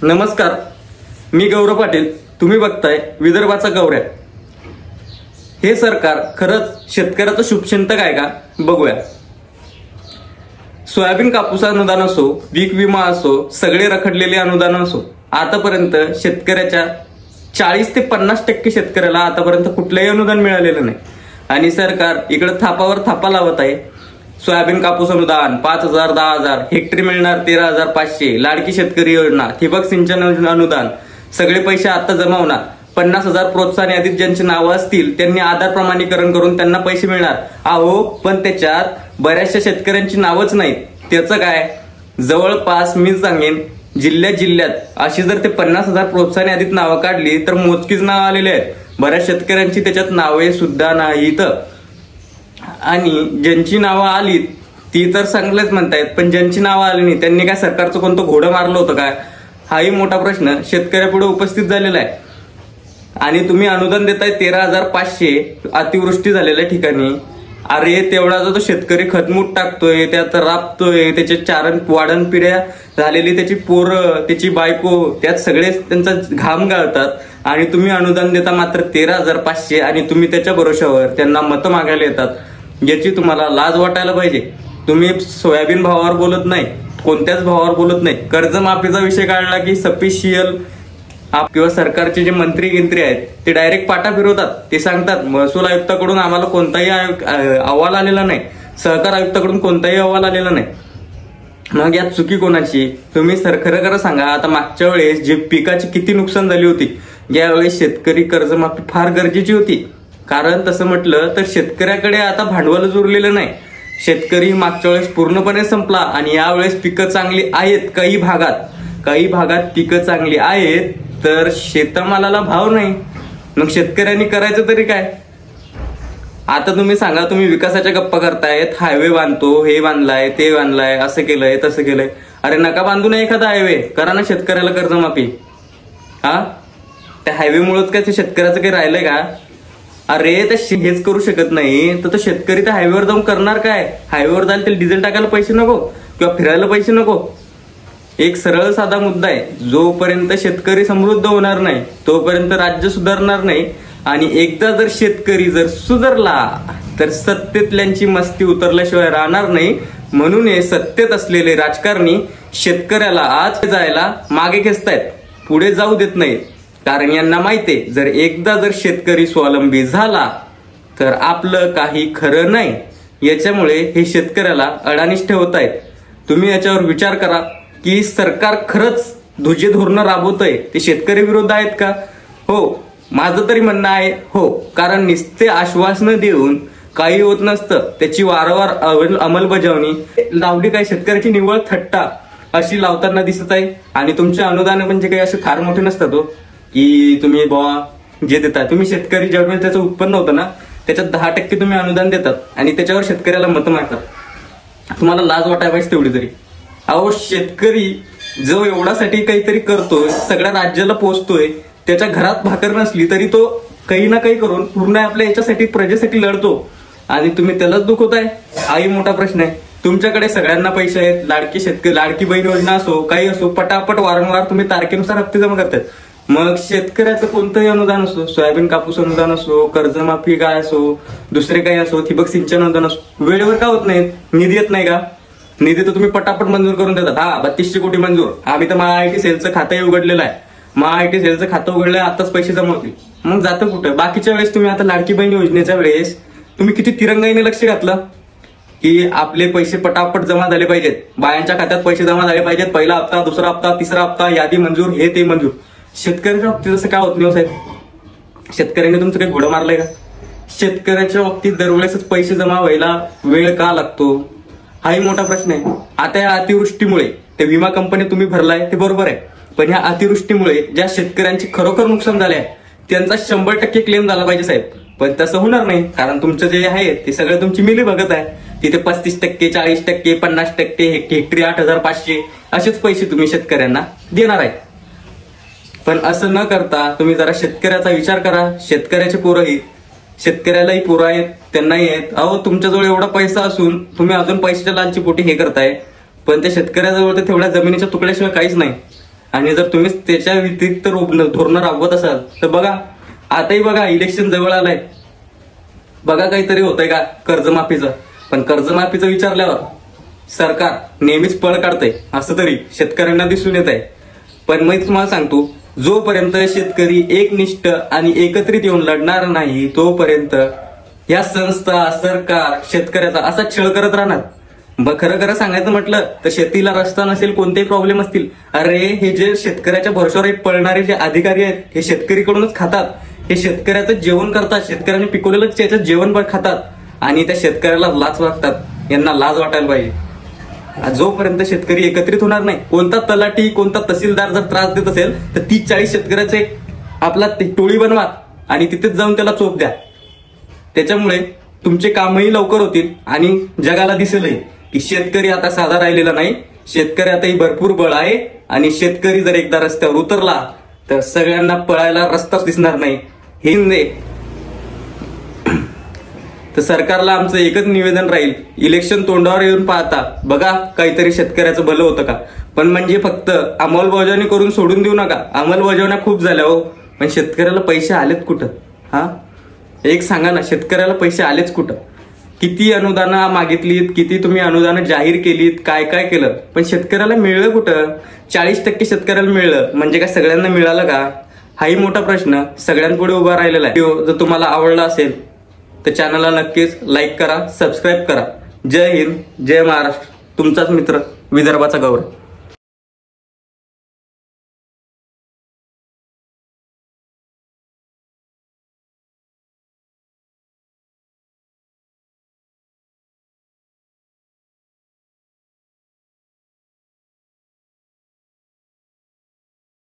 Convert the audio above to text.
नमस्कार, मी गौरव पाटील. तुम्ही बघताय विदर्भाचा गौऱ्या. हे सरकार खरंच शेतकऱ्याचं शुभचिंतक आहे का? बघूया. सोयाबीन कापूस अनुदान असो, पीक विमा असो, सगळे रखडलेले अनुदान असो, आतापर्यंत शेतकऱ्याच्या 40 ते 50% शेतकऱ्याला आतापर्यंत कुठलंही अनुदान मिळालेलं नाही. आणि सरकार इकडे थापावर थापा लावत आहे. सोयाबीन कापूस अनुदान 5,000, 10,000, हेक्टरी मिळणार 13,500, लाडकी शेतकरी योजना, ठिबक सिंचन अनुदान, सगळे पैसे आता जमा होणार. 50,000 प्रोत्साहन यादीत ज्यांची नावं असतील त्यांनी आधार प्रमाणीकरण करून त्यांना पैसे मिळणार. अहो, पण त्याच्यात बऱ्याचशा शेतकऱ्यांची नावच नाहीत. त्याचं काय? जवळपास मी सांगेन जिल्ह्यात अशी जर ते 50,000 प्रोत्साहन यादीत नावं काढली तर मोजकीच नाव आलेले आहेत. बऱ्याच शेतकऱ्यांची त्याच्यात नावे सुद्धा नाहीत. आणि ज्यांची नावं आलीत ती तर चांगलंच म्हणतायत, पण ज्यांची नावं आली नाही त्यांनी काय सरकारचं कोणतं घोडं मारलं होतं काय? हाही मोठा प्रश्न शेतकऱ्यापुढे उपस्थित झालेला आहे. आणि तुम्ही अनुदान देताय 13,500 अतिवृष्टी झालेल्या ठिकाणी. अरे, तेवढा जो शेतकरी खतमूट टाकतोय, त्यात राबतोय, त्याचे वाढण पिढ्या झालेली त्याची पोरं, त्याची बायको, त्यात सगळे त्यांचा घाम गाळतात. आणि तुम्ही अनुदान देता मात्र 13,500 आणि तुम्ही त्याच्या भरोशावर त्यांना मतं मागायला येतात. याची तुम्हाला लाज वाटायला पाहिजे. तुम्ही सोयाबीन भावावर बोलत नाही, कोणत्याच भावावर बोलत नाही. कर्जमाफीचा विषय काढला की सफिशियल किंवा सरकारचे जे मंत्री गिंत्री आहेत ते डायरेक्ट पाटा फिरवतात. ते सांगतात महसूल आयुक्ताकडून आम्हाला कोणताही अहवाल आलेला नाही, सहकार आयुक्ताकडून कोणताही अहवाल आलेला नाही. मग यात चुकी कोणाची? तुम्ही खरं सांगा. आता मागच्या वेळेस जे पिकाची किती नुकसान झाली होती, यावेळेस शेतकरी कर्जमाफी फार गरजेची होती. कारण तसं म्हटलं तर शेतकऱ्याकडे आता भांडवलच उरलेलं नाही. शेतकरी मागच्या वेळेस पूर्णपणे संपला आणि यावेळेस पिकं चांगली आहेत. काही भागात पिकं चांगली आहेत तर शेतमालाला भाव नाही. मग शेतकऱ्यांनी करायचं तरी काय? आता तुम्ही सांगा, तुम्ही विकासाच्या गप्पा करतायत, हायवे बांधतो, हे बांधलाय, ते बांधलाय, असं केलंय, तसं केलंय. अरे, नका बांधू नये एखादा हायवे, करा ना शेतकऱ्याला कर्जमाफी. त्या हायवेमुळेच काय ते शेतकऱ्याचं काही राहिलंय का? अरे, हेच करू शकत नाही तर शेतकरी त्या हायवेवर जाऊन करणार काय? हायवेवर जायला त्याला डिझेल टाकायला पैसे नको किंवा फिरायला पैसे नको. एक सरळ साधा मुद्दा आहे. जोपर्यंत शेतकरी समृद्ध होणार नाही तोपर्यंत राज्य सुधारणार नाही. आणि एकदा जर शेतकरी सुधारला तर सत्तेतल्यांची मस्ती उतरल्याशिवाय राहणार नाही. म्हणून हे सत्तेत असलेले राजकारणी शेतकऱ्याला आज जायला मागे खेचतायत, पुढे जाऊ देत नाहीत. कारण यांना माहितीये जर एकदा शेतकरी स्वावलंबी झाला तर आपलं काही खरं नाही. याच्यामुळे हे शेतकऱ्याला अडाणीच ठेवतायत. तुम्ही याच्यावर विचार करा की सरकार खरंच जे धोरणं राबवतंय ते शेतकरी विरोध आहेत का? हो, माझं तरी म्हणणं आहे हो. कारण नुसते आश्वासनं देऊन काही होत नसतं. त्याची वारंवार अंमलबजावणी लावली काय शेतकऱ्याची निव्वळ थट्टा अशी लावताना दिसत आहे. आणि तुमचे अनुदान म्हणजे काही असे फार मोठे नसतात हो, की तुम्ही बाबा जे देता. तुम्ही शेतकरी ज्यावेळेस त्याचं उत्पन्न होतं ना त्याच्यात 10% तुम्ही अनुदान देतात आणि त्याच्यावर शेतकऱ्याला मतं मागतात. तुम्हाला लाज वाटायला पाहिजे तेवढी तरी. अहो, शेतकरी जो एवढ्यासाठी काहीतरी करतोय, सगळ्या राज्याला पोचतोय, त्याच्या घरात भाकर नसली तरी तो काही ना काही करून पूर्ण आपल्या याच्यासाठी प्रजेसाठी लढतो आणि तुम्ही त्यालाच दुखवताय. हाही मोठा प्रश्न आहे. तुमच्याकडे सगळ्यांना पैसे आहेत. लाडकी बहीण योजना असो, काही असो, पटापट वारंवार तुम्ही तारखेनुसार हप्ते जमा करतायत. मग शेतकऱ्याचं कोणतंही अनुदान असो, सोयाबीन कापूस अनुदान असो, कर्जमाफी काय असो, दुसरे काही असो, ठिबक सिंचन अनुदान असो, वेळेवर का होत नाहीत? निधी येत नाही का? निधी तर तुम्ही पटापट मंजूर करून देतात. 3200 कोटी मंजूर. आम्ही तर महाआयटी सेलचं खातंही उघडलेलं आहे. महाआयटी सेलचं खातं उघडलंय, आताच पैसे जमा होतील. मग जातं कुठं? बाकीच्या वेळेस तुम्ही आता लाडकी बहीण योजनेच्या वेळेस तुम्ही किती तिरंगाईने लक्ष घातलं की आपले पैसे पटापट जमा झाले पाहिजेत, बायांच्या खात्यात पैसे जमा झाले पाहिजेत. पहिला हप्ता, दुसरा हप्ता, तिसरा हप्ता, यादी मंजूर, हे ते मंजूर. शेतकऱ्याच्या बाबतीत असं काय होत नाही साहेब? शेतकऱ्यांनी तुमचं काही घोडं मारलंय का? शेतकऱ्याच्या बाबतीत दरवेळेसच पैसे जमा व्हायला वेळ का लागतो? हाही मोठा प्रश्न आहे. आता या अतिवृष्टीमुळे ते विमा कंपनी तुम्ही भरलाय ते बरोबर आहे, पण ह्या अतिवृष्टीमुळे ज्या शेतकऱ्यांची खरोखर नुकसान झाले आहे त्यांचा 100% क्लेम झाला पाहिजे साहेब. पण तसं होणार नाही, कारण तुमचं जे आहे ते सगळं तुमची मिलीभगत आहे. तिथे 35%, 40%, 50%, हेक्टरी 8,500 असेच पैसे तुम्ही शेतकऱ्यांना देणार आहे. पण असं न करता तुम्ही जरा शेतकऱ्याचा विचार करा. शेतकऱ्याचे पोरंही, शेतकऱ्यालाही पोरं आहेत, त्यांनाही आहेत. अहो, तुमच्याजवळ एवढा पैसा असून तुम्ही अजून पैशाच्या लालची पोटी हे करताय, पण त्या शेतकऱ्याजवळ तर तेवढ्या जमिनीच्या तुकड्याशिवाय काहीच नाही. आणि जर तुम्ही त्याच्या व्यतिरिक्त धोरणं राबवत असाल तर बघा, आताही बघा इलेक्शन जवळ आलंय, बघा काहीतरी होतंय का कर्जमाफीचं. पण कर्जमाफीचं विचारल्यावर सरकार नेहमीच पळ काढतंय असं तरी शेतकऱ्यांना दिसून येत आहे. पण मी तुम्हाला सांगतो, जोपर्यंत शेतकरी एकनिष्ठ आणि एकत्रित येऊन लढणार नाही तोपर्यंत या संस्था, सरकार शेतकऱ्याचा असा छळ करत राहणार. खरं सांगायचं म्हटलं तर शेतीला रस्ता नसेल, कोणतेही प्रॉब्लेम असतील, अरे हे जे शेतकऱ्याच्या भरोश्यावर पळणारे जे अधिकारी आहेत हे शेतकरीकडूनच खातात. हे शेतकऱ्याचं जेवण करतात, शेतकऱ्यांनी पिकवलेलं त्याचं जेवण खातात आणि त्या शेतकऱ्याला लाच वाटतात. यांना लाज वाटायला पाहिजे. जोपर्यंत शेतकरी एकत्रित होणार नाही, कोणता तलाठी कोणता तहसीलदार जर त्रास देत असेल तर 30-40 शेतकऱ्याचे एक आपला टोळी बनवा आणि तिथेच जाऊन त्याला चोप द्या. त्याच्यामुळे तुमचे कामही लवकर होतील आणि जगाला दिसेलही की शेतकरी आता साधा राहिलेला नाही. शेतकऱ्यातही भरपूर बळ आहे आणि शेतकरी जर एकदा रस्त्यावर उतरला तर सगळ्यांना पळायला रस्ताच दिसणार नाही. हे तर सरकारला आमचं एकच निवेदन राहील, इलेक्शन तोंडावर येऊन पाहता बघा काहीतरी शेतकऱ्याचं भलं होतं का. पण म्हणजे फक्त अंमलबजावणी करून सोडून देऊ नका. अंमलबजावण्या खूप झाल्या हो, पण शेतकऱ्याला पैसे आलेत कुठं? हा एक सांगा ना, शेतकऱ्याला पैसे आलेच कुठं? किती अनुदानं मागितलीत, किती तुम्ही अनुदानं जाहीर केलीत, काय काय केलं, पण शेतकऱ्याला मिळलं कुठं? 40% शेतकऱ्याला मिळलं म्हणजे काय सगळ्यांना मिळालं का? हाही मोठा प्रश्न सगळ्यांपुढे उभा राहिलेला आहे. व्हिडिओ जर तुम्हाला आवडला असेल तर चॅनलला नक्कीच लाईक करा, सबस्क्राईब करा. जय हिंद, जय महाराष्ट्र. तुमचाच मित्र विदर्भाचा गौरव.